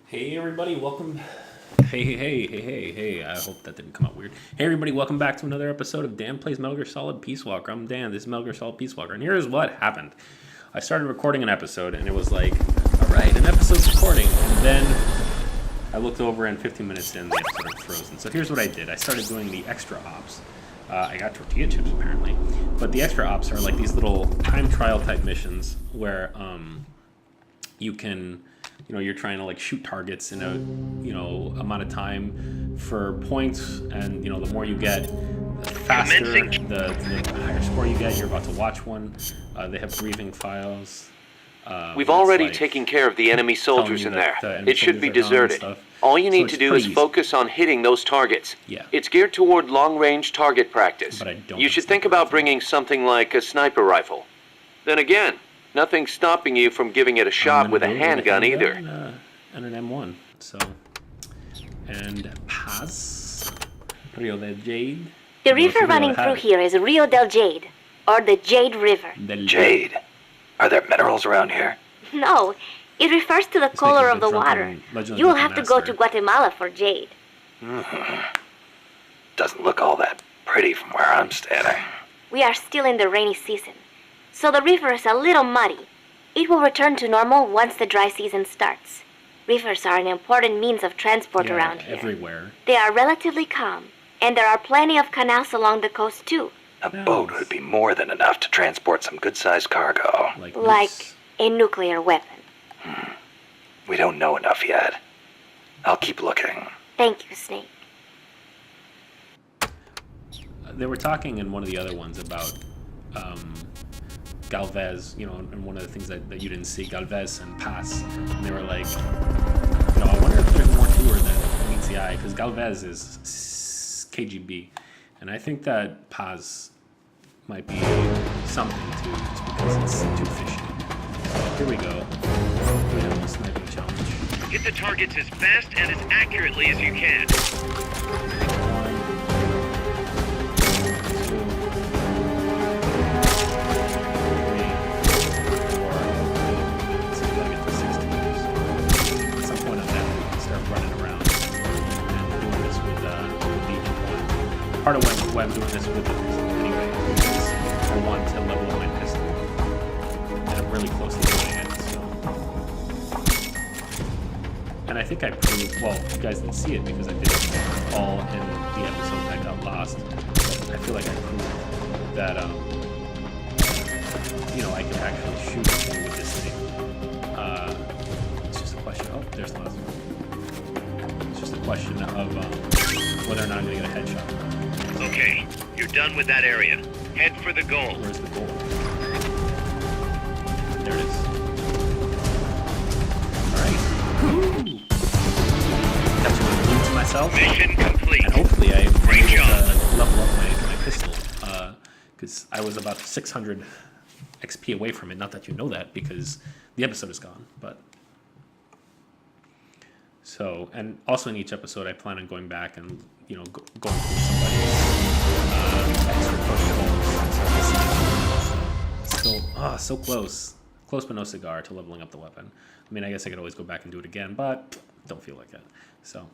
Hey everybody, welcome. Hey. I hope that didn't come out weird. Hey everybody, welcome back to another episode of Dan Plays Metal Gear Solid Peace Walker. I'm Dan, this is Metal Gear Solid Peace Walker, and here's what happened. I started recording an episode, and it was like, alright, an episode's recording, and then I looked over, and 15 minutes in, the episode had frozen. So here's what I did. I started doing the extra ops. I got tortilla chips, apparently. But the extra ops are like these little time trial type missions where you can... you're trying to like shoot targets in a, amount of time for points, and the more you get, the faster, the higher score you get. You're about to watch one. They have briefing files. We've already taken care of the enemy soldiers in there. It should be deserted. All you need to do is focus on hitting those targets. Yeah. It's geared toward long-range target practice. But I don't You should think about bringing something like a sniper rifle. Then again, nothing's stopping you from giving it a shot with a handgun either. And an M1. So, and Paz, Rio del Jade. The river running through here is Rio del Jade, or the Jade River. Jade? Are there minerals around here? No, it refers to the color of the water. You will have to go to Guatemala for jade. Doesn't look all that pretty from where I'm standing. We are still in the rainy season, so the river is a little muddy. It will return to normal once the dry season starts. Rivers are an important means of transport around here. Everywhere. They are relatively calm, and there are plenty of canals along the coast too. A boat would be more than enough to transport some good-sized cargo. Like a nuclear weapon. We don't know enough yet. I'll keep looking. Thank you, Snake. They were talking in one of the other ones about Galvez, and one of the things that you didn't see, Galvez and Paz. And they were like, I wonder if there's more to her than meets the eye, because Galvez is KGB. And I think that Paz might be something too, just because it's too fishy. Here we go. We have the sniping challenge. Hit the targets as fast and as accurately as you can. Part of why I'm doing this with the pistol anyway is I want to level up my pistol, and I'm really close to doing it. So, and I think I proved. Well, you guys didn't see it because I did it all in the episode that got lost. But I feel like I proved that I can actually shoot something with this thing. It's just a question. Oh, there's the last one. It's just a question of whether or not I'm going to get a headshot. Okay, you're done with that area. Head for the goal. Where's the goal? There it is. Alright. Got to loot myself. Mission complete. And hopefully I Great able job. to level up my pistol. Because I was about 600 XP away from it. Not that you know that, because the episode is gone. But so, and also in each episode I plan on going back and going through somebody's extra protocols. So close but no cigar to leveling up the weapon. I mean, I guess I could always go back and do it again, but don't feel like it. So,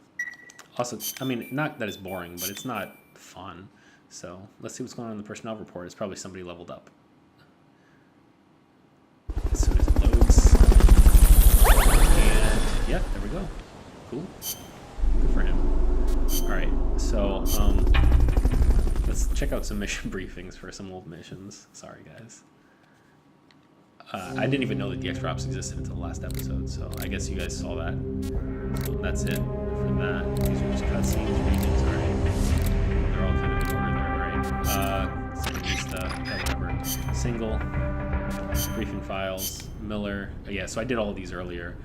also, I mean, not that it's boring, but it's not fun. So, let's see what's going on in the personnel report. It's probably somebody leveled up. As soon as it loads. And, yeah, there we go. Cool. Good for him. Alright, so, let's check out some mission briefings for some old missions. Sorry, guys. I didn't even know that the extra ops existed until the last episode, so I guess you guys saw that. So that's it for that. These are just cutscenes, briefings, alright. They're all kind of in order there, right? So just, whatever. Single, briefing files, Miller. Yeah, so I did all of these earlier.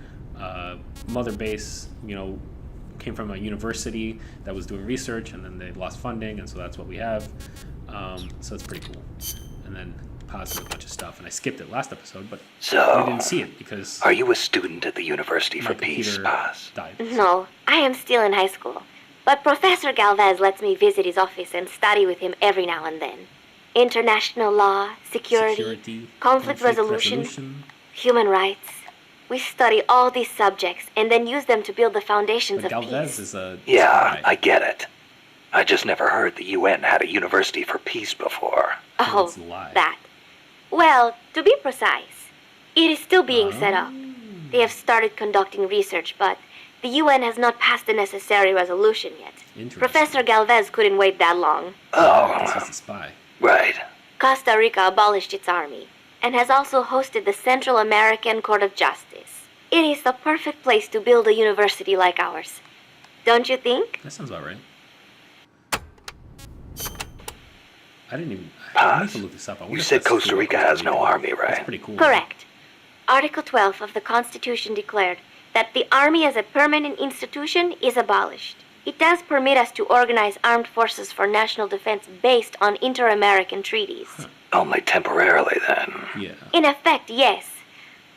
Mother base, came from a university that was doing research, and then they lost funding, and so that's what we have. So it's pretty cool. And then Paz a bunch of stuff, and I skipped it last episode, but So, you didn't see it because are you a student at the University for Peace, Paz? Died. No, I am still in high school, but Professor Galvez lets me visit his office and study with him every now and then. International law, security, conflict resolution, human rights. We study all these subjects and then use them to build the foundations But of Galvez peace. is a Yeah, spy. I get it. I just never heard the UN had a university for peace before. Oh, That's a lie. that. Well, to be precise, it is still being set up. They have started conducting research, but the UN has not passed the necessary resolution yet. Interesting. Professor Galvez couldn't wait that long. Because Oh, he's a spy. right. Costa Rica abolished its army and has also hosted the Central American Court of Justice. It is the perfect place to build a university like ours. Don't you think? That sounds about right. I didn't even... I need to look this up. I wonder You if said that's Costa true Rica about has no army, That's right? pretty cool. Correct. Article 12 of the Constitution declared that the Army as a permanent institution is abolished. It does permit us to organize armed forces for national defense based on inter-American treaties. Only temporarily, then. Yeah. In effect, yes.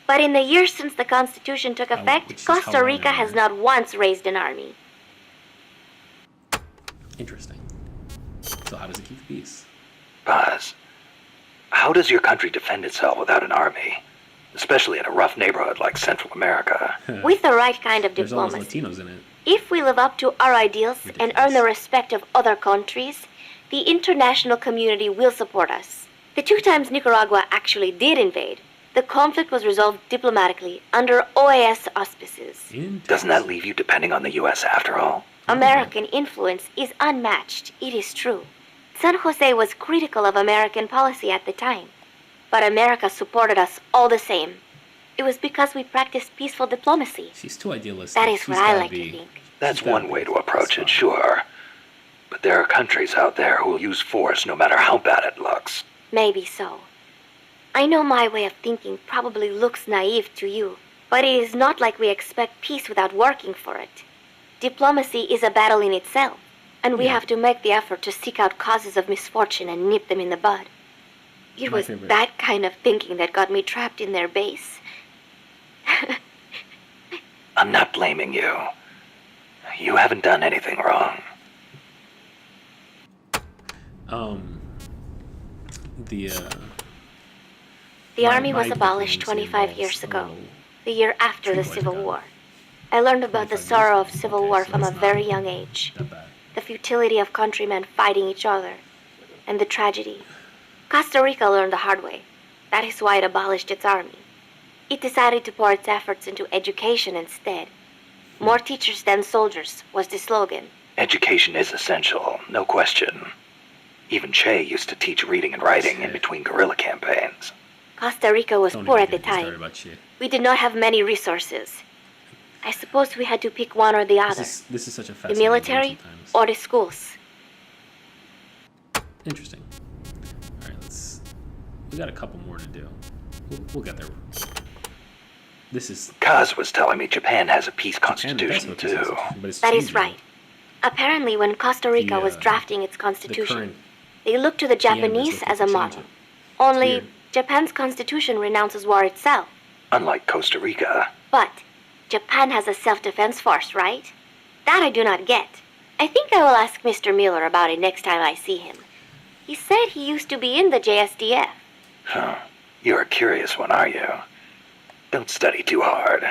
But in the years since the Constitution took which effect, is how Costa long Rica has anyway? not once raised an army. Interesting. So how does it keep the peace? Paz, how does your country defend itself without an army? Especially in a rough neighborhood like Central America. With the right kind of There's all those diplomacy. Latinos in it. If we live up to our ideals and earn the respect of other countries, the international community will support us. The 2 times Nicaragua actually did invade, the conflict was resolved diplomatically under OAS auspices. Doesn't that leave you depending on the U.S. after all? American influence is unmatched, it is true. San Jose was critical of American policy at the time, but America supported us all the same. It was because we practiced peaceful diplomacy. She's too idealistic. That is She's what I gotta like be- to think. That's she's gotta one be way to a approach spy. it, sure. But there are countries out there who will use force no matter how bad it looks. Maybe so. I know my way of thinking probably looks naive to you, but it is not like we expect peace without working for it. Diplomacy is a battle in itself, and we Yeah. have to make the effort to seek out causes of misfortune and nip them in the bud. It My was favorite. that kind of thinking that got me trapped in their base. I'm not blaming you. You haven't done anything wrong. The The My- army was my abolished diplomacy 25 involves years a ago, little the year after the three-point Civil gun. War. I learned about the 25 years sorrow of ago. civil Okay, war so from a that's not very young age. Not bad. The futility of countrymen fighting each other, and the tragedy. Costa Rica learned the hard way. That is why it abolished its army. It decided to pour its efforts into education instead. More teachers than soldiers was the slogan. Education is essential, no question. Even Che used to teach reading and writing in between guerrilla campaigns. Costa Rica was Don't poor even at the get me started time. about shit. We did not have many resources. I suppose we had to pick one or the other. This is such a The fascinating military game sometimes. or the schools. Interesting. All right, we got a couple more to do. We'll get there. This is Kaz was telling me Japan has a peace Japan does constitution have a too. constitution, but it's That is changing. right. Apparently, when Costa Rica was drafting its constitution, current they looked to the PM is Japanese looking as to a change model. it. Only weird. Japan's constitution renounces war itself. Unlike Costa Rica. But Japan has a self-defense force, right? That I do not get. I think I will ask Mr. Miller about it next time I see him. He said he used to be in the JSDF. Huh. You're a curious one, are you? Don't study too hard.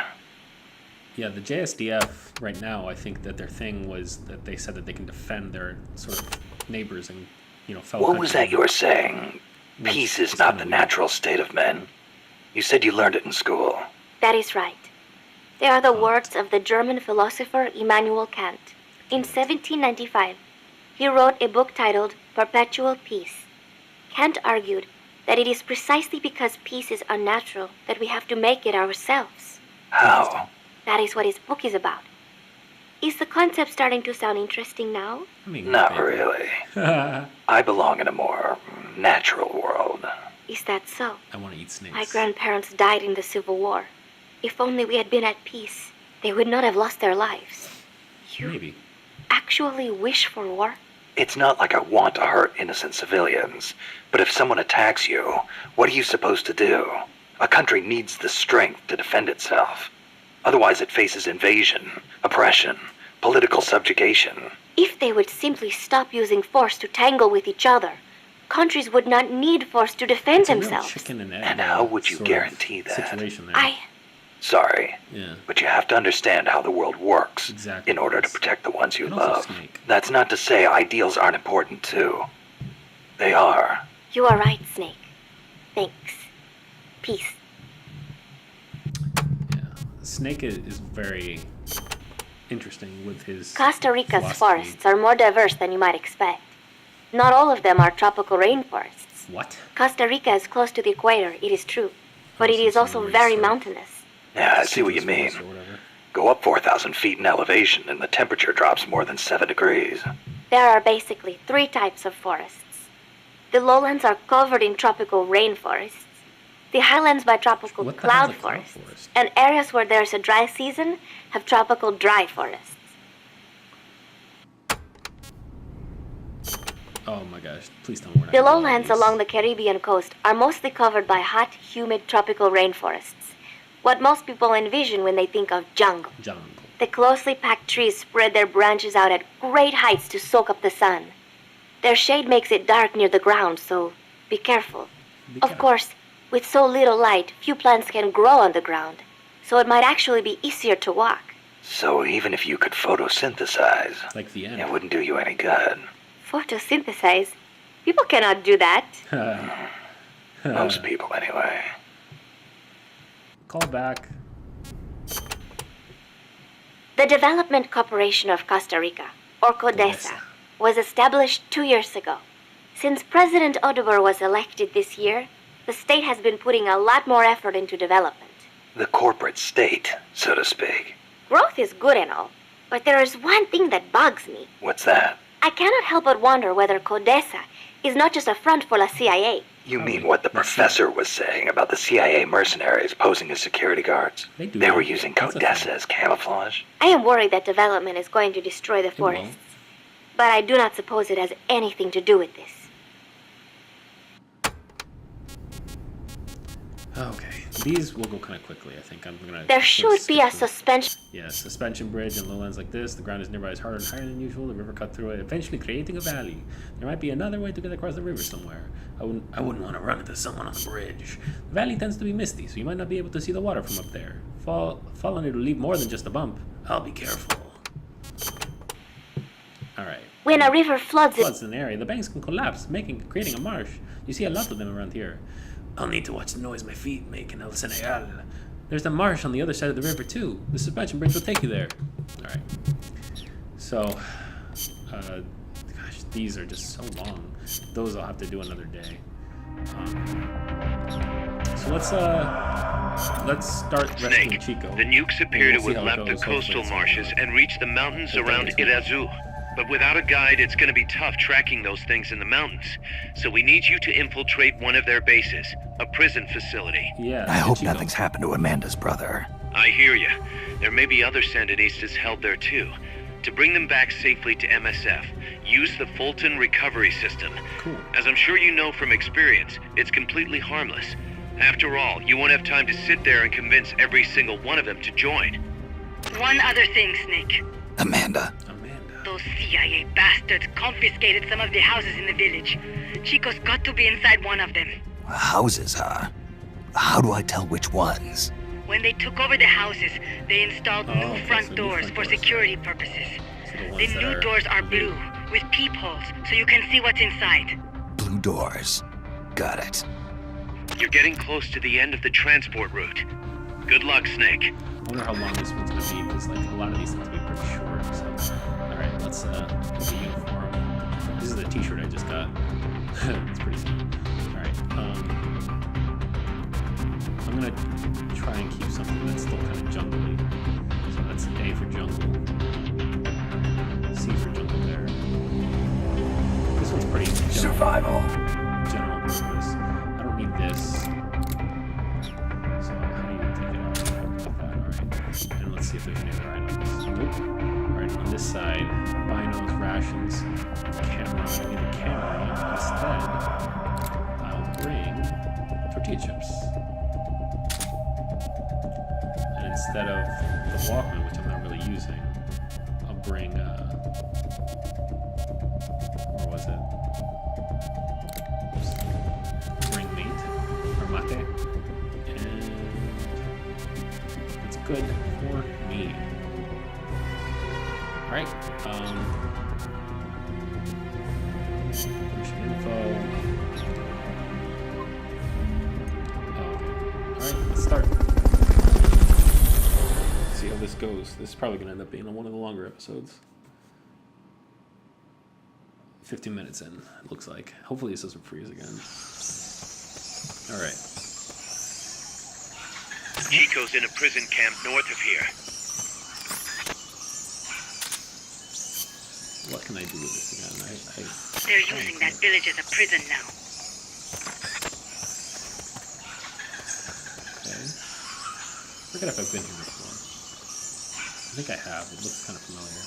Yeah, the JSDF right now, I think that their thing was that they said that they can defend their sort of neighbors and, fellow What was that you countrymen. were saying? Peace is It's not kinda the weird. natural state of men. You said you learned it in school. That is right. They are the words of the German philosopher Immanuel Kant. In 1795, he wrote a book titled Perpetual Peace. Kant argued that it is precisely because peace is unnatural that we have to make it ourselves. How? That is what his book is about. Is the concept starting to sound interesting now? I mean, Not maybe. really. I belong in a more natural world. Is that so? I want to eat snakes. My grandparents died in the Civil War. If only we had been at peace, they would not have lost their lives. You Maybe. actually wish for war? It's not like I want to hurt innocent civilians, but if someone attacks you, what are you supposed to do? A country needs the strength to defend itself. Otherwise it faces invasion, oppression, political subjugation. If they would simply stop using force to tangle with each other, countries would not need force to defend It's a real themselves. chicken and egg. And how would you sort of guarantee that? Situation there. Sorry. Yeah. But you have to understand how the world works Exactly. in order to protect the ones you And also love. Snake. That's not to say ideals aren't important too. They are. You are right, Snake. Thanks. Peace. Yeah. Snake is very interesting with his Costa Rica's philosophy. forests are more diverse than you might expect. Not all of them are tropical rainforests. What? Costa Rica is close to the equator, it is true. But Oh, it so is also somewhere very sort of mountainous. Yeah, I see what you mean. Or whatever. Go up 4,000 feet in elevation and the temperature drops more than 7 degrees. There are basically 3 types of forests. The lowlands are covered in tropical rainforests. The highlands by tropical What the cloud hell's a cloud forests. forest? And areas where there's a dry season have tropical dry forests. Oh my gosh! Please tell me we're not The gonna do all lowlands these. along the Caribbean coast are mostly covered by hot, humid tropical rainforests. What most people envision when they think of jungle. Jungle. The closely packed trees spread their branches out at great heights to soak up the sun. Their shade makes it dark near the ground, so be careful. Be Of careful. course, with so little light, few plants can grow on the ground, so it might actually be easier to walk. So even if you could photosynthesize, Like the end. it wouldn't do you any good. Photosynthesize? People cannot do that. Most people, anyway. Call back. The Development Corporation of Costa Rica, or CODESA, was established 2 years ago. Since President Oduber was elected this year, the state has been putting a lot more effort into development. The corporate state, so to speak. Growth is good and all, but there is one thing that bugs me. What's that? I cannot help but wonder whether CODESA is not just a front for the CIA. You mean what the professor was saying about the CIA mercenaries posing as security guards? They do They that. were using That's a thing. CODESA as camouflage? I am worried that development is going to destroy the It won't. forests, but I do not suppose it has anything to do with this. Okay. These will go kind of quickly, I think. I'm gonna. There should skip be a through. suspension. Yeah, suspension bridge in lowlands like this. The ground is nearby is harder and higher than usual. The river cut through it, eventually creating a valley. There might be another way to get across the river somewhere. I wouldn't want to run into someone on the bridge. The valley tends to be misty, so you might not be able to see the water from up there. Fall on it will leave more than just a bump. I'll be careful. All right. When a river floods it, Floods in an area, the banks can collapse, creating a marsh. You see a lot of them around here. I'll need to watch the noise my feet make in El Senegal. There's a marsh on the other side of the river too. The suspension bridge will take you there. All right. So, gosh, these are just so long. Those I'll have to do another day. So let's start rescuing Snake, Chico. the nukes appear And to we'll see have how it left the goes. coastal Hopefully it's marshes all right. and reached the mountains Hopefully around it's Irazu. But without a guide, it's going to be tough tracking those things in the mountains. So we need you to infiltrate one of their bases, a prison facility. Yeah. I hope Chico. nothing's happened to Amanda's brother. I hear you. There may be other Sandinistas held there too. To bring them back safely to MSF, use the Fulton recovery system. Cool. As I'm sure you know from experience, it's completely harmless. After all, you won't have time to sit there and convince every single one of them to join. One other thing, Snake. Amanda. Those CIA bastards confiscated some of the houses in the village. Chico's got to be inside one of them. Houses, huh? How do I tell which ones? When they took over the houses, they installed Oh, new okay, front so new doors front for doors. security purposes. So the The ones that new doors are blue, with peepholes, so you can see what's inside. Blue doors. Got it. You're getting close to the end of the transport route. Good luck, Snake. I wonder how long this one's gonna be, because like a lot of these tend to be pretty short. So, all right, let's get the uniform. This is the T-shirt I just got. It's pretty sweet. All right, I'm gonna try and keep something that's still kind of jungly. So that's A for jungle, C for jungle there. This one's pretty Survival. general purpose. I don't need this. So how do you take it out? Alright. And let's see if there's any other items. Nope. Alright, on this side, binos, rations, camera. I need a camera. Instead, I'll bring tortilla chips. And instead of the Walkman, which I'm not really using, I'll bring where was it? Bring meat or mate, and good for me. Alright, push info. Alright, let's start. See how this goes. This is probably going to end up being one of the longer episodes. 15 minutes in, it looks like. Hopefully this doesn't freeze again. Alright. Chico's in a prison camp north of here. What can I do with this again? They're using that village as a prison now. Okay. I forget if I've been here before. I think I have. It looks kind of familiar.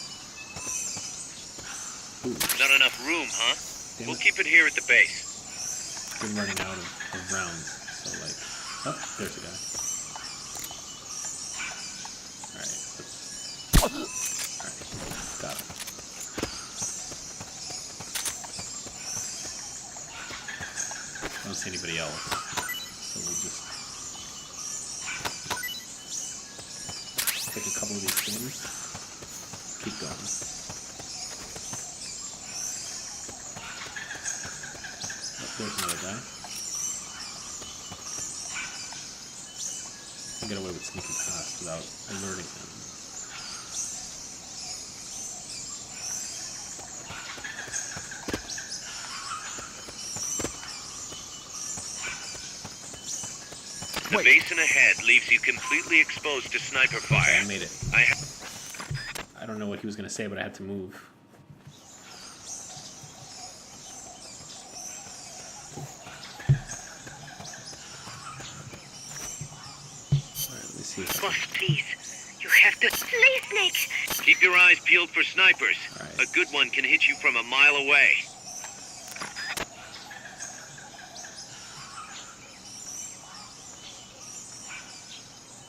Ooh. Not enough room, huh? Damn We'll it. keep it here at the base. Been running out of rounds, so like, oh, there's a guy. Alright, got him. I don't see anybody else, so we'll just take a couple of these things, keep going. There's another guy. I can get away with sneaking past without alerting him. The basin ahead leaves you completely exposed to sniper fire. Okay, I made it. I don't know what he was going to say, but I had to move. Boss, please. You have to... Slay snakes! Keep your eyes peeled for snipers. Right. A good one can hit you from a mile away.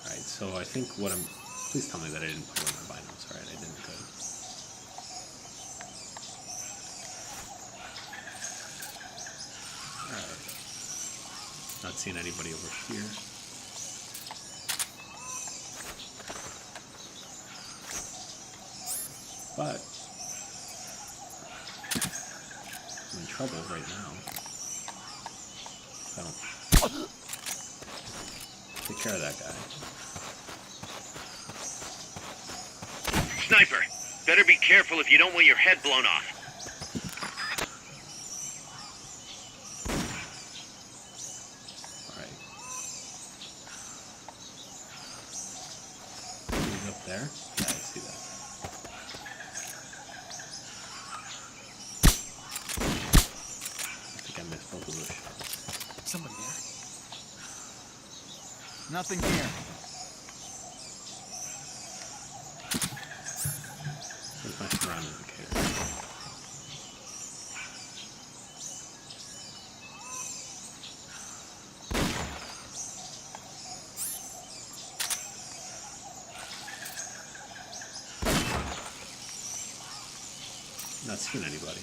Alright, so I think what I'm... Please tell me that I didn't put away my binos. Alright, I didn't. Good. Alright. Not seeing anybody over here. But I'm in trouble right now. I don't take care of that guy. Sniper! Better be careful if you don't want your head blown off. Alright. He's up there? Yeah, I see that. I missed both of those shots. Somebody there? Nothing here. Where's my surround indicator? Not seeing anybody.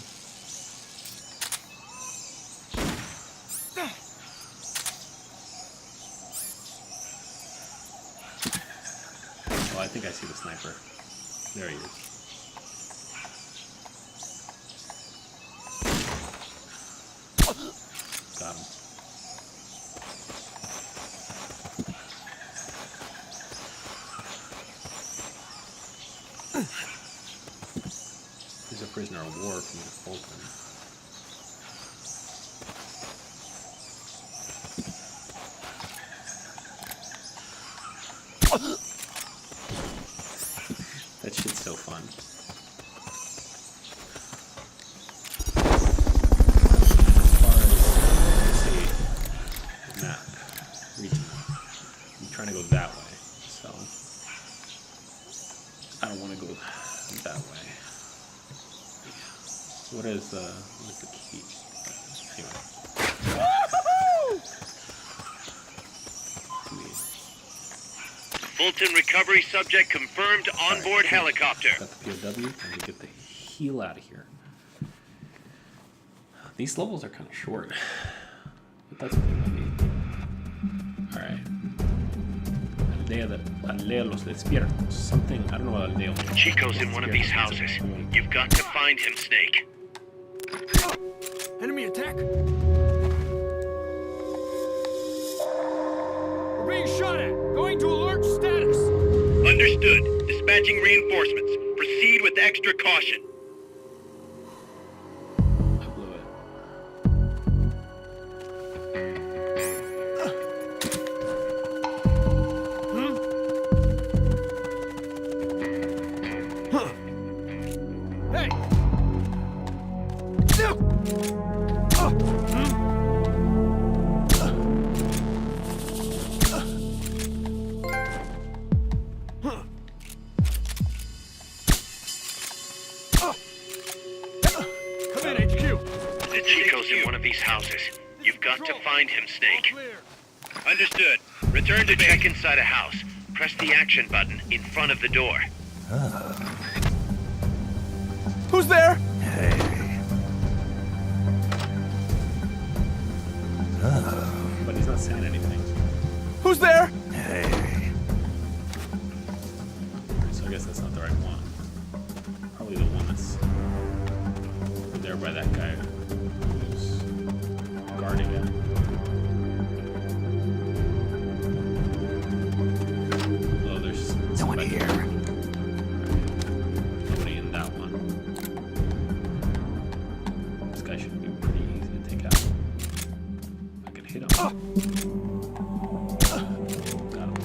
I think I see the sniper. There he is. Got him. He's a prisoner of war from the Fulton. That shit's so fun. As far as, say, map, region map, I'm trying to go that way, so I don't want to go that way. What is the key? Anyway. Fulton recovery subject confirmed onboard helicopter. Got the POW. Time to get the hell out of here. These levels are kind of short, but that's what they let me. Alright. aldea los despiertos. Something, I don't know what aldea. Chico's in one of these houses. You've got to find him, Snake. Enemy attack! We're being shot at! Going to alert status! Understood. Dispatching reinforcements. Proceed with extra caution. I blew it. Hey! Come in, HQ! Chico's in one of these houses. You've got to find him, Snake. Clear. Understood. Return to check inside a house. Press the action button in front of the door. Who's there? Hey. But he's not saying anything. Who's there? Hey. So I guess that's not the right one. Probably the one that's there by that guy who's guarding it. Oh, there's No one somebody. here. Nobody in that one. This guy should be pretty easy to take out. I can hit him. Got him.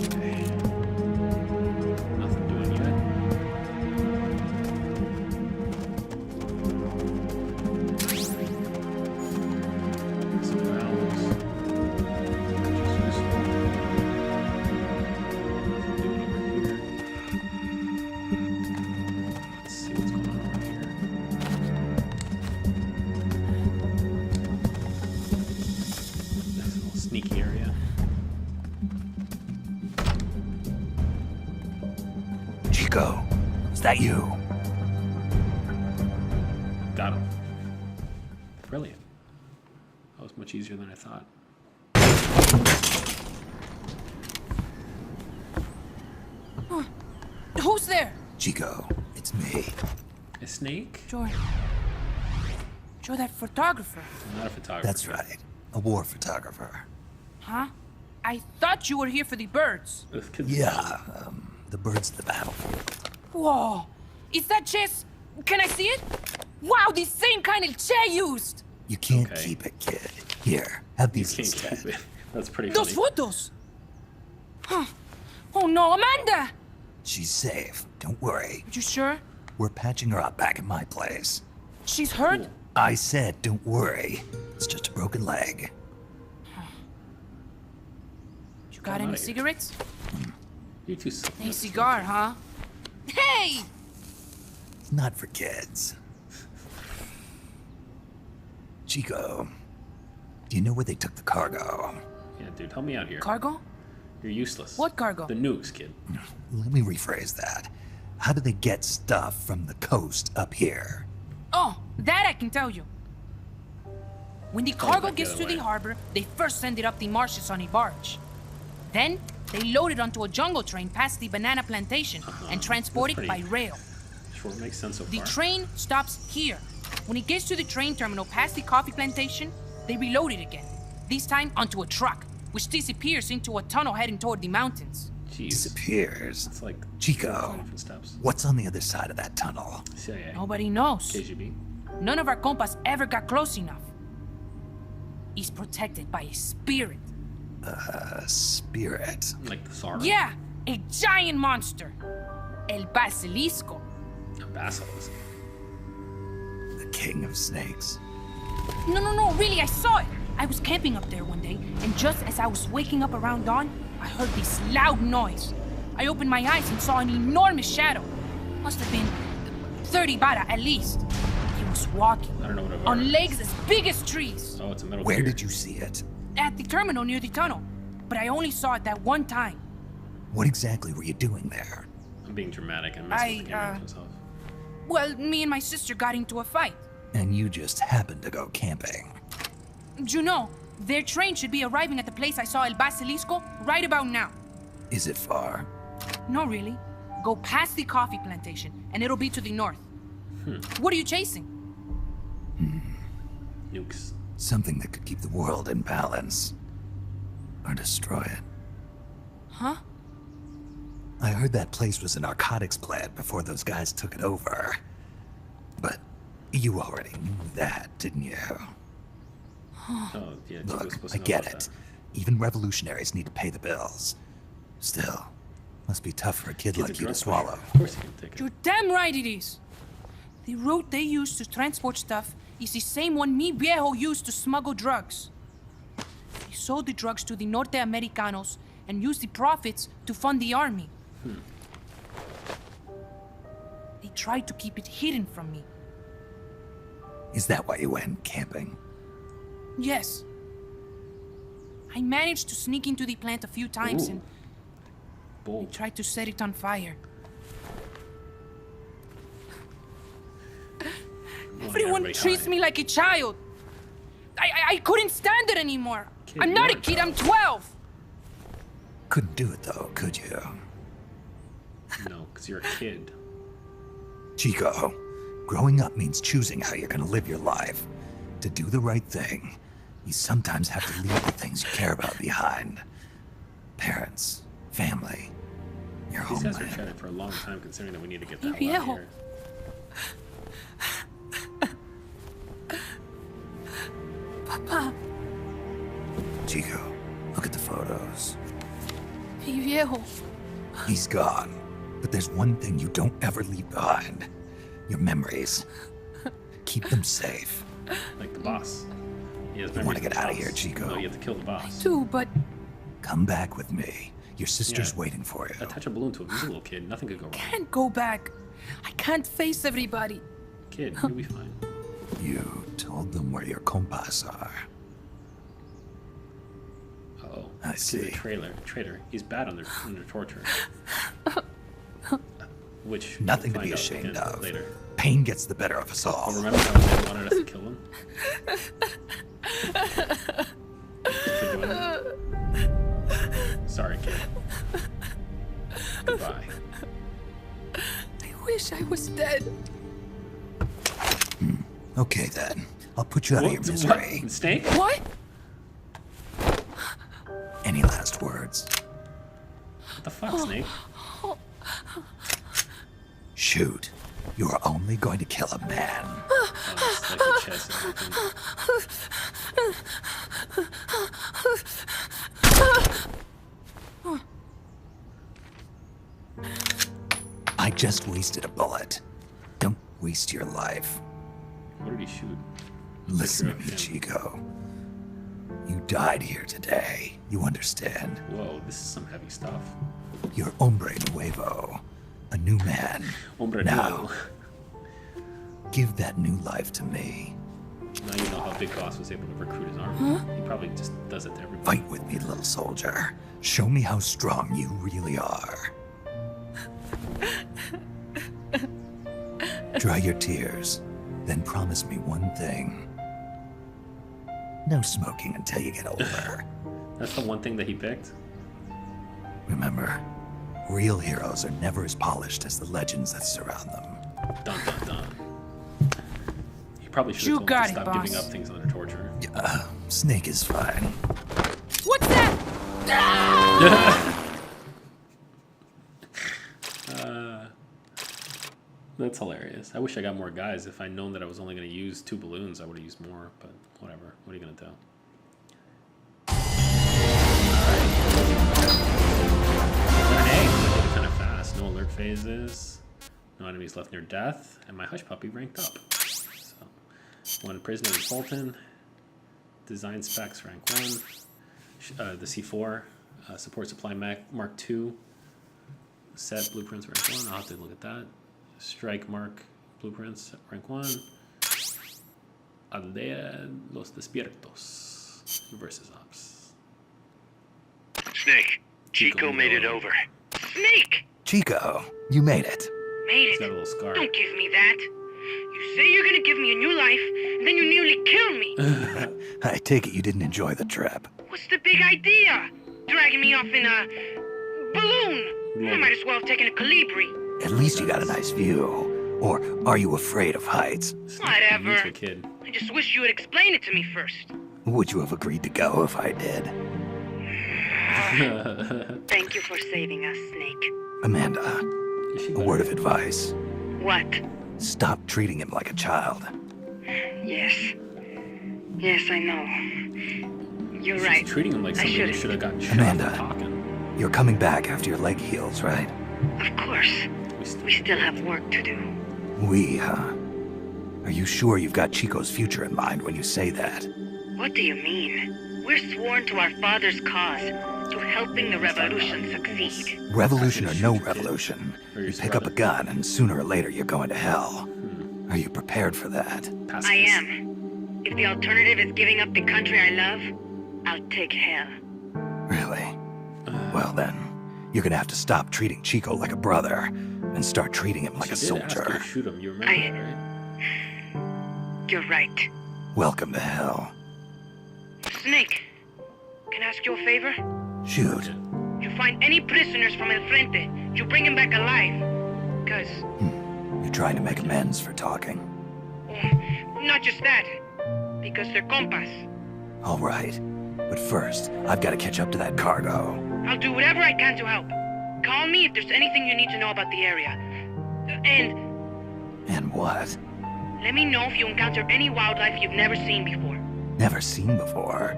Okay. Nothing doing yet. Some valves. Which is useful. Nothing doing over here. Let's see what's going on over here. Nice little sneaky area. Chico, is that you? Got him. Brilliant. That was much easier than I thought. Who's there? Chico, it's me. A snake? You're that photographer, I'm not a photographer. That's right. A war photographer. huh? I thought you were here for the birds. This kid's Yeah, the birds of the battlefield. Whoa, is that chess? Can I see it? Wow, the same kind of chair used. You can't Okay. keep it, kid. Here, have You these can't instead. keep it. That's pretty Those funny. photos. Huh. Oh no, Amanda! She's safe. Don't worry. You sure? We're patching her up back at my place. She's hurt? I said, don't worry. It's just a broken leg. You got outta any here. cigarettes? You too. A cigar, huh? Hey! It's not for kids. Chico, do you know where they took the cargo? Yeah, dude, help me out here. Cargo? You're useless. What cargo? The nukes, kid. Let me rephrase that. How do they get stuff from the coast up here? Oh, that I can tell you. When the cargo back the gets other to the way. harbor, they first send it up the marshes on a barge. Then, they load it onto a jungle train past the banana plantation and transport it That's by pretty- rail. Sure, makes sense so The far. train stops here. When it gets to the train terminal past the coffee plantation, they reload it again. This time onto a truck, which disappears into a tunnel heading toward the mountains. Jeez. Disappears. It's like Chico, different steps. what's on the other side of that tunnel? CIA. Nobody knows. KGB. None of our compas ever got close enough. He's protected by a spirit. A spirit. Like the Tsar. Yeah, a giant monster. El Basilisco. A basilisk. The king of snakes. No, really, I saw it. I was camping up there one day, and just as I was waking up around dawn, I heard this loud noise. I opened my eyes and saw an enormous shadow. Must have been 30 bara at least. He was walking I don't know what a on legs as big as trees Oh, it's a middle Where finger. did you see it? at the terminal near the tunnel. But I only saw it that one time. What exactly were you doing there? I'm being dramatic and messing with the camera myself. Well, me and my sister got into a fight. And you just happened to go camping. You know, Their train should be arriving at the place I saw El Basilisco right about now. Is it far? No, really. Go past the coffee plantation, and it'll be to the north. What are you chasing? Nukes. Something that could keep the world in balance. Or destroy it. Huh? I heard that place was a narcotics plant before those guys took it over. But you already knew that, didn't you? Oh, yeah. Look, I get it. Even revolutionaries need to pay the bills. Still, must be tough for a kid like you to swallow. Of course you can take it. You're damn right it is. The route they use to transport stuff is the same one mi viejo used to smuggle drugs. He sold the drugs to the Norte Americanos and used the profits to fund the army. They tried to keep it hidden from me. Is that why you went camping? Yes. I managed to sneak into the plant a few times and they tried to set it on fire. Everyone treats me like a child. I couldn't stand it anymore. Kid, I'm not a kid, I'm 12. Couldn't do it though, could you? No, because you're a kid. Chico, growing up means choosing how you're gonna live your life. To do the right thing, you sometimes have to leave the things you care about behind. Parents, family, your These guys homeland. were chatting for a long time, considering that we need to get the hell out of here. Papa, Chico, look at the photos. mi viejo. He's gone, but there's one thing you don't ever leave behind. Your memories. Keep them safe. Like the boss. He has You want memories to get of the out of boss. here, Chico. No, you have to kill the boss. Too, but Come back with me. Your sister's Yeah. waiting for you. Attach a balloon to a little kid. Nothing could go wrong. can't go back. I can't face everybody. Kid, you'll be fine. You told them where your compas are. Oh, I he's see. a traitor. He's bad under torture. Which Nothing to we'll be find out ashamed again of. later. Pain gets the better of us all. Oh, remember how they wanted us to kill him? For doing that? Sorry, kid. Goodbye. I wish I was dead. Okay then. I'll put you out of your misery. What? Snake? What? Any last words? What the fuck, Snake? Shoot. You are only going to kill a man. Oh, it's like the chest and everything. I just wasted a bullet. Don't waste your life. What did he shoot? Listen to Picture me, of him. Chico. You died here today. You understand? Whoa, this is some heavy stuff. You're hombre nuevo. A new man. Hombre Now, nuevo. give that new life to me. Now you know how Big Boss was able to recruit his army. He probably just does it to everybody. Fight with me, little soldier. Show me how strong you really are. Dry your tears, then promise me one thing. No smoking until you get older. That's the one thing that he picked? Remember, real heroes are never as polished as the legends that surround them. Dun dun dun. He probably should You have told him got to it, stop boss. giving up things under torture. Snake is fine. What's that? That's hilarious. I wish I got more guys. If I'd known that I was only going to use 2 balloons, I would have used more, but whatever. What are you going to do? Alright. Kind of fast. No alert phases. No enemies left near death. And my hush puppy ranked up. So, 1 prisoner in Sultan. Design specs rank 1. The C4. Support supply Mark 2. Set blueprints rank 1. I'll have to look at that. Strike mark blueprints rank 1. Aldea Los Despiertos versus Ops. Snake, Chico made it over. Snake! Chico, you made it. Made He's got a it. little scar. Don't give me that. You You say you're gonna give me a new life, and then you nearly kill me. I take it you didn't enjoy the trip. What's the big idea? Dragging me off in a balloon? I might as well have taken a Calibri. At least you got a nice view. Or are you afraid of heights? Whatever. To a kid. I just wish you would explain it to me first. Would you have agreed to go if I did? Thank you for saving us, Snake. Amanda, a word of advice. What? Stop treating him like a child. Yes. Yes, I know. You're She's right. treating him like somebody who should have gotten shot Amanda. for talking. You're coming back after your leg heals, right? Of course. We still have work to do. We, huh? Are you sure you've got Chico's future in mind when you say that? What do you mean? We're sworn to our father's cause, to helping the revolution succeed. Revolution or no revolution, you pick up a gun and sooner or later you're going to hell. Are you prepared for that? I am. If the alternative is giving up the country I love, I'll take hell. Really? Well then, you're gonna have to stop treating Chico like a brother and start treating him like a soldier. Ask her to shoot him. You remember that, right? You're right. Welcome to hell. Snake, can I ask you a favor? Shoot. You find any prisoners from El Frente, you bring them back alive. Cause... You're trying to make amends for talking. Not just that. Because they're compas. All right. But first, I've got to catch up to that cargo. I'll do whatever I can to help. Call me if there's anything you need to know about the area. And what? Let me know if you encounter any wildlife you've never seen before. Never seen before?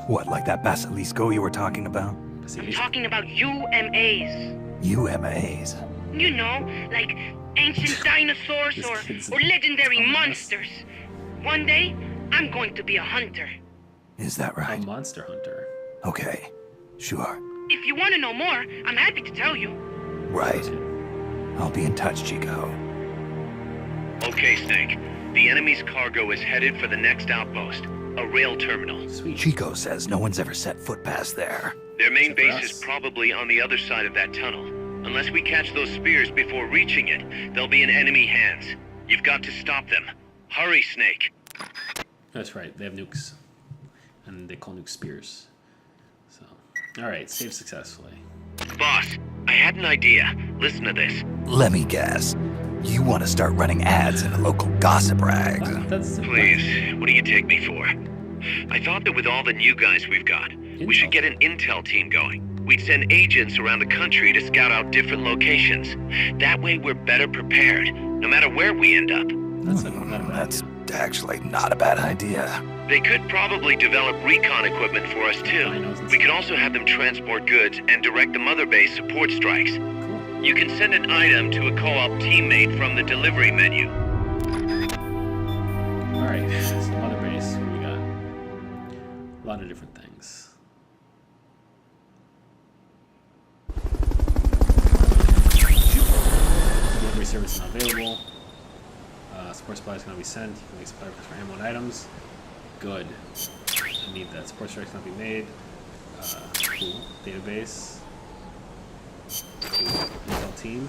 What, like that basilisco you were talking about? I'm talking about UMAs. UMAs? You know, like ancient dinosaurs or legendary monsters. One day, I'm going to be a hunter. Is that right? A monster hunter. Okay, sure. If you want to know more, I'm happy to tell you. Right. I'll be in touch, Chico. Okay, Snake. The enemy's cargo is headed for the next outpost, a rail terminal. Sweet. Chico says no one's ever set foot past there. Their main base is probably on the other side of that tunnel. Unless we catch those spears before reaching it, they'll be in enemy hands. You've got to stop them. Hurry, Snake. That's right. They have nukes. And they call nukes spears. So, alright, save successfully. Boss, I had an idea. Listen to this. Let me guess. You want to start running ads in the local gossip rags. Please, what do you take me for? I thought that with all the new guys we've got, we should get an intel team going. We'd send agents around the country to scout out different locations. That way we're better prepared, no matter where we end up. That's actually not a bad idea. They could probably develop recon equipment for us too. We could also have them transport goods and direct the Mother Base support strikes. You can send an item to a co-op teammate from the delivery menu. Alright, so Mother Base, what do we got? A lot of different things. Delivery service not available. Support supply is going to be sent. You can make supply requests for ammo and items. Good. I need that. Support strikes not be made. Cool. Database. Cool. Intel team.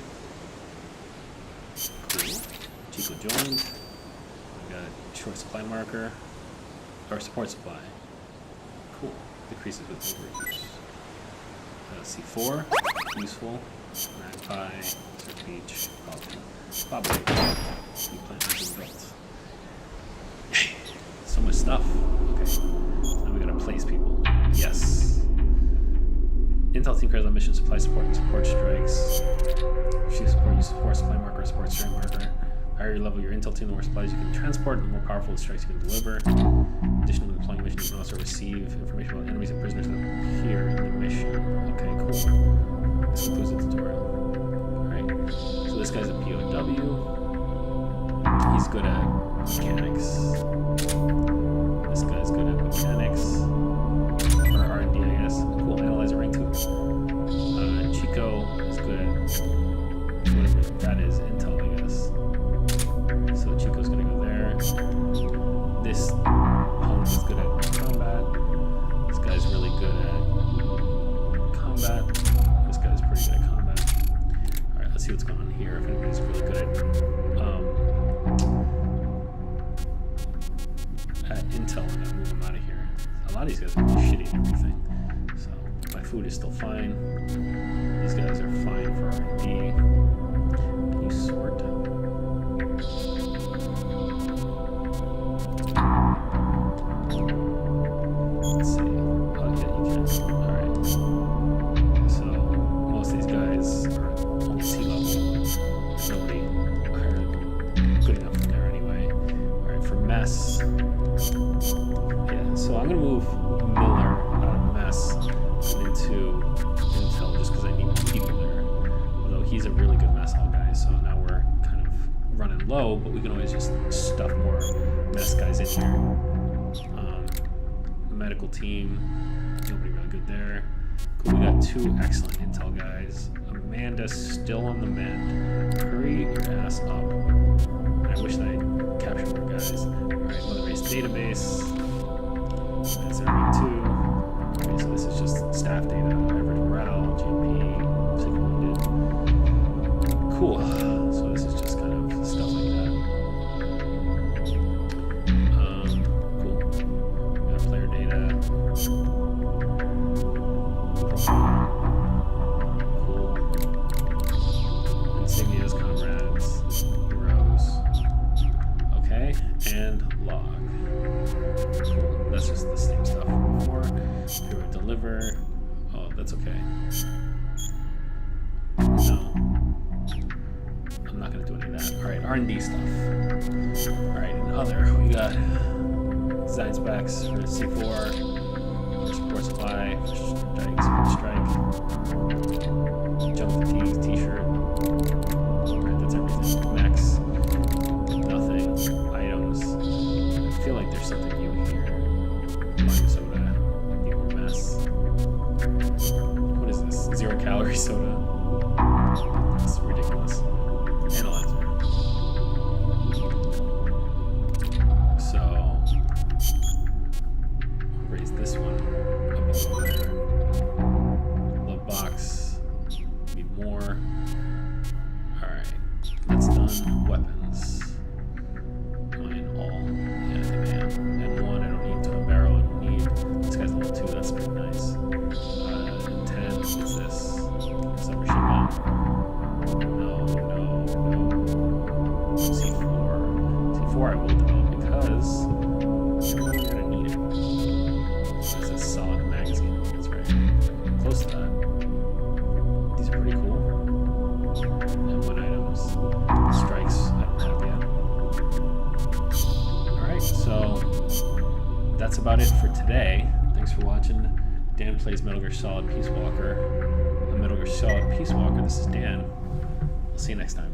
Cool. Chico joined. We got a short supply marker. Or support supply. Cool. Decreases with overuse. C4. Useful. Magpie. Mr. Peach. Probably. New plant has been built. So much stuff. Okay. Now we gotta place people. Yes. Intel team carries on mission supply support, support strikes. Chief support, use support supply marker, support strike marker. Higher your level your intel team, the more supplies you can transport, the more powerful the strikes you can deliver. Additionally, when deploying a mission, you can also receive information about enemies and prisoners that appear in the mission. Okay, cool. This concludes the tutorial. Alright. So this guy's a POW. He's good at mechanics. This guy's good at mechanics. Or R&D, I guess. Cool, analyzer rank 2. Chico is good at whatever that is, intel, I guess. So Chico's gonna go there. This opponent is good at combat. This guy's really good at combat. This guy's pretty good at combat. Alright, let's see what's going on here. If anybody's really good at food is still fine. These guys are fine for R&D. Can you sort? Let's see. Oh, yeah, you can. Alright. So, most of these guys are on sea level. There's nobody higher, good enough from there anyway. Alright, for mess. Yeah, so I'm going to move Miller out of mess into intel just because I need more people there. Although he's a really good mess hall guy, so now we're kind of running low, but we can always just stuff more mess guys in here. Medical team, nobody really good there. Cool, we got 2 excellent intel guys. Amanda's still on the mend. Hurry your ass up. And I wish that I captured more guys. Alright, Mother Base database. That's everything too. Okay, so this is just staff data, average morale, GP, sick wounded. Cool. So this is just kind of stuff like that. Cool. We got player data. Profile. Cool. Insignias, comrades, heroes. Okay, and log. Cool. That's just the same stuff from before. Hero deliver. Oh, that's okay. No. I'm not gonna do any of that. Alright, R&D stuff. Alright, and other. We got design specs for C4, for support supply, for strike, jump fatigue, t-shirt. Alright, that's everything. Max. Nothing. Items. I feel like there's something new here. Lime soda. Maybe more mess. What is this? 0 calorie soda. It's ridiculous. Analyzer. So raise this one above there. Love box. Need more. Alright. That's done. Weapons. Mine all. Yeah, I think I am. M1 I don't need. Twin barrel I don't need. This guy's level 2, that's pretty nice. 10 is this. Submachine gun. No. C4. C4 I will develop because I'm gonna need it. This is a solid magazine. That's right. Close to that. These are pretty cool. M1 items. Strikes I don't have yet. Alright, so that's about it for today. Thanks for watching. Dan plays Metal Gear Solid Peace Walker. I'm Metal Gear Solid Peace Walker. This is Dan. I'll see you next time.